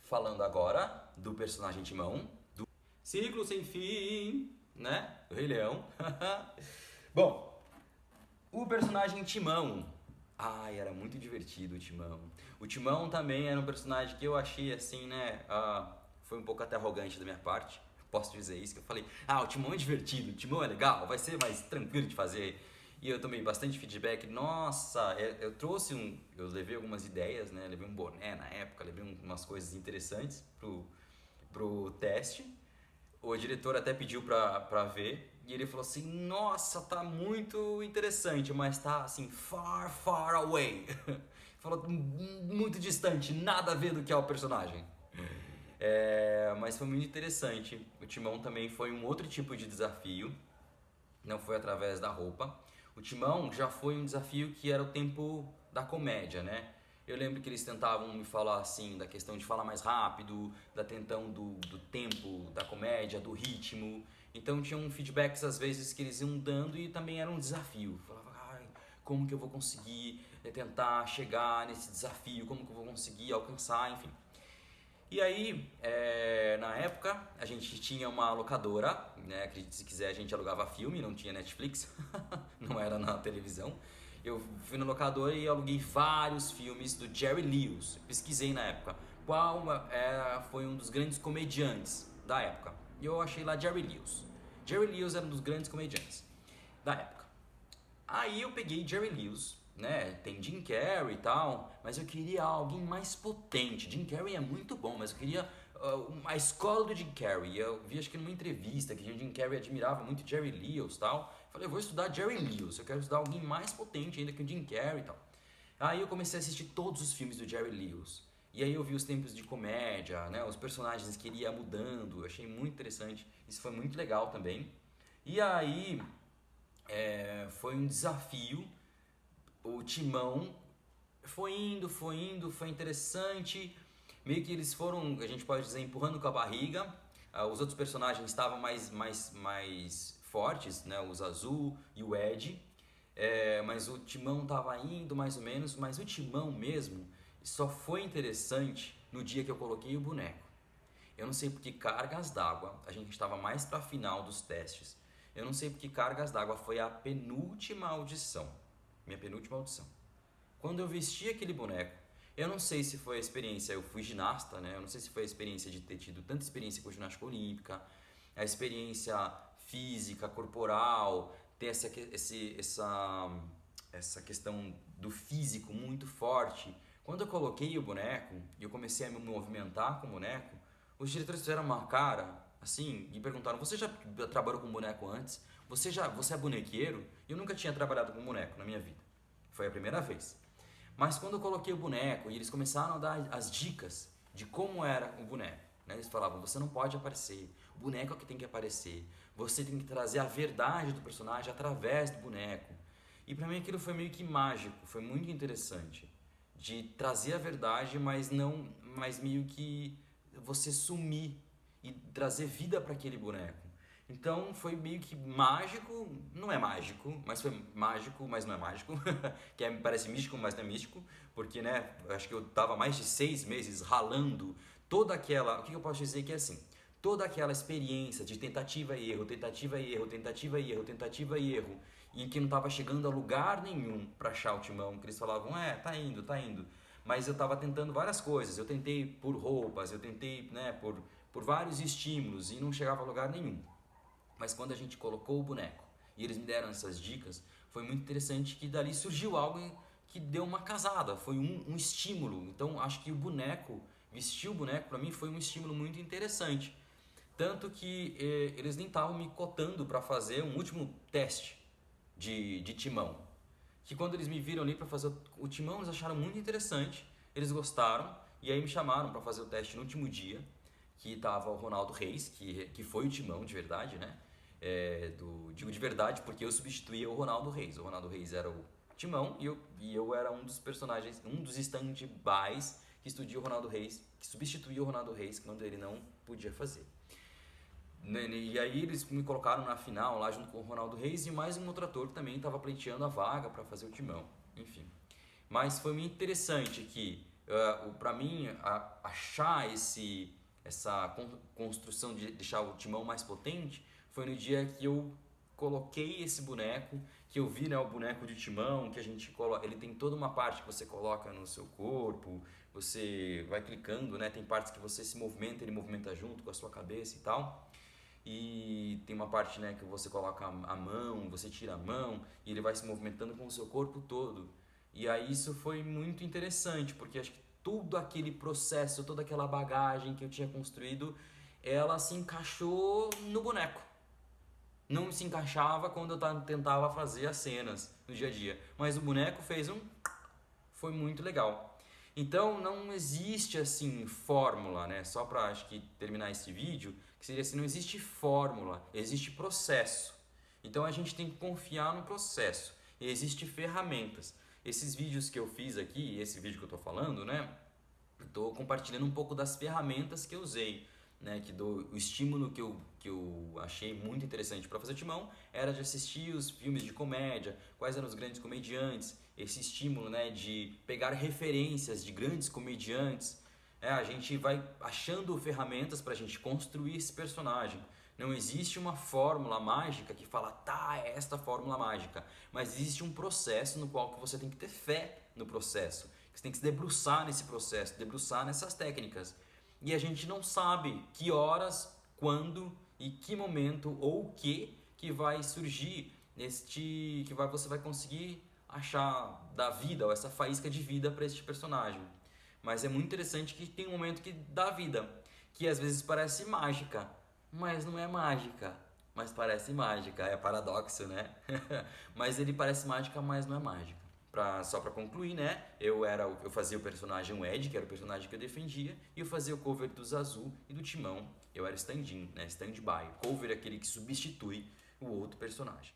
falando agora do personagem Timão, do Ciclo Sem Fim, né? Do Rei Leão. Bom, o personagem Timão. Ai, era muito divertido o Timão. O Timão também era um personagem que eu achei assim, né? Foi um pouco até arrogante da minha parte. Posso dizer isso, que eu falei, o Timão é divertido, o Timão é legal, vai ser mais tranquilo de fazer. E eu tomei bastante feedback. Nossa, eu levei algumas ideias, né? Levei um boné na época, levei umas coisas interessantes pro teste. O diretor até pediu pra ver e ele falou assim, nossa, tá muito interessante, mas tá assim, far, far away. Falou muito distante, nada a ver do que é o personagem. Mas foi muito interessante. O Timão também foi um outro tipo de desafio, não foi através da roupa. O Timão já foi um desafio que era o tempo da comédia, né? Eu lembro que eles tentavam me falar assim, da questão de falar mais rápido, da tentão do tempo, da comédia, do ritmo. Então tinham feedbacks às vezes que eles iam dando e também era um desafio. Falava, como que eu vou conseguir tentar chegar nesse desafio, como que eu vou conseguir alcançar, enfim. E aí, na época, a gente tinha uma locadora, né? Acredite se quiser, a gente alugava filme, não tinha Netflix, não era na televisão. Eu fui na locadora e aluguei vários filmes do Jerry Lewis. Pesquisei na época qual foi um dos grandes comediantes da época. E eu achei lá Jerry Lewis. Jerry Lewis era um dos grandes comediantes da época. Aí eu peguei Jerry Lewis, né? Tem Jim Carrey e tal, mas eu queria alguém mais potente. Jim Carrey é muito bom, mas eu queria a escola do Jim Carrey. Eu vi acho que numa entrevista que o Jim Carrey admirava muito Jerry Lewis e tal. Falei, eu vou estudar Jerry Lewis, eu quero estudar alguém mais potente ainda que o Jim Carrey e tal. Aí eu comecei a assistir todos os filmes do Jerry Lewis. E aí eu vi os tempos de comédia, né? Os personagens que ele ia mudando, eu achei muito interessante. Isso foi muito legal também. E aí foi um desafio. O Timão foi indo, foi interessante. Meio que eles foram, a gente pode dizer, empurrando com a barriga. Os outros personagens estavam mais fortes, né? Os Azul e o Ed. Mas o Timão estava indo mais ou menos. Mas o Timão mesmo só foi interessante no dia que eu coloquei o boneco. Eu não sei porque cargas d'água, a gente estava mais para a final dos testes. Eu não sei porque cargas d'água foi a penúltima audição. Minha penúltima audição. Quando eu vesti aquele boneco, eu não sei se foi a experiência, eu fui ginasta, né? Eu não sei se foi a experiência de ter tido tanta experiência com ginástica olímpica, a experiência física, corporal, ter essa questão do físico muito forte. Quando eu coloquei o boneco e eu comecei a me movimentar com o boneco, os diretores fizeram uma cara assim e perguntaram: você já trabalhou com boneco antes? Você é bonequeiro? Eu nunca tinha trabalhado com boneco na minha vida. Foi a primeira vez. Mas quando eu coloquei o boneco e eles começaram a dar as dicas de como era o boneco, né? Eles falavam, você não pode aparecer, o boneco é o que tem que aparecer, você tem que trazer a verdade do personagem através do boneco. E pra mim aquilo foi meio que mágico, foi muito interessante, de trazer a verdade, mas meio que você sumir e trazer vida para aquele boneco. Então foi meio que mágico, não é mágico, mas foi mágico, mas não é mágico, parece místico, mas não é místico, porque né, acho que eu tava mais de 6 meses ralando toda aquela, o que eu posso dizer que é assim, toda aquela experiência de tentativa e erro, tentativa e erro, tentativa e erro, tentativa e erro, em que não tava chegando a lugar nenhum para achar o Timão, que eles falavam, tá indo, mas eu tava tentando várias coisas, eu tentei por roupas, eu tentei, né, por vários estímulos e não chegava a lugar nenhum. Mas quando a gente colocou o boneco e eles me deram essas dicas, foi muito interessante que dali surgiu algo que deu uma casada, foi um estímulo. Então acho que vestir o boneco para mim foi um estímulo muito interessante. Tanto que eles nem estavam me cotando para fazer um último teste de Timão. Que quando eles me viram ali para fazer o Timão, eles acharam muito interessante, eles gostaram e aí me chamaram para fazer o teste no último dia, que estava o Ronaldo Reis, que foi o Timão de verdade, né? Digo de verdade porque eu substituía o Ronaldo Reis. O Ronaldo Reis era o Timão e eu era um dos personagens, um dos stand-bys que estudia o Ronaldo Reis, que substituía o Ronaldo Reis quando ele não podia fazer. E aí eles me colocaram na final lá junto com o Ronaldo Reis e mais um outro ator que também estava pleiteando a vaga para fazer o Timão, enfim. Mas foi muito interessante que Pra mim, achar essa construção de deixar o Timão mais potente foi no dia que eu coloquei esse boneco, que eu vi, né, o boneco de Timão, que a gente coloca, ele tem toda uma parte que você coloca no seu corpo, você vai clicando, né, tem partes que você se movimenta, ele movimenta junto com a sua cabeça e tal. E tem uma parte, né, que você coloca a mão, você tira a mão e ele vai se movimentando com o seu corpo todo. E aí isso foi muito interessante, porque acho que tudo aquele processo, toda aquela bagagem que eu tinha construído, ela se encaixou no boneco. Não se encaixava quando eu tentava fazer as cenas no dia a dia, mas o boneco fez foi muito legal. Então não existe assim fórmula, né? Só para acho que terminar esse vídeo, que seria assim, não existe fórmula, existe processo. Então a gente tem que confiar no processo. E existe ferramentas. Esses vídeos que eu fiz aqui, esse vídeo que eu tô falando, né? Estou compartilhando um pouco das ferramentas que eu usei, né? O estímulo que eu achei muito interessante para fazer Timão era de assistir os filmes de comédia, quais eram os grandes comediantes, esse estímulo, né, de pegar referências de grandes comediantes. A gente vai achando ferramentas para a gente construir esse personagem. Não existe uma fórmula mágica que fala, tá, é esta fórmula mágica. Mas existe um processo no qual que você tem que ter fé no processo. Você tem que se debruçar nesse processo, debruçar nessas técnicas. E a gente não sabe que horas, quando e que momento ou o que vai surgir você vai conseguir achar da vida ou essa faísca de vida para este personagem. Mas é muito interessante que tem um momento que dá vida, que às vezes parece mágica, mas não é mágica, mas parece mágica, é paradoxo, né? Mas ele parece mágica, mas não é mágica. Só pra concluir, né? Eu fazia o personagem Ed, que era o personagem que eu defendia, e eu fazia o cover do Zazu e do Timão. Eu era stand-in, né? Stand-by. Cover é aquele que substitui o outro personagem.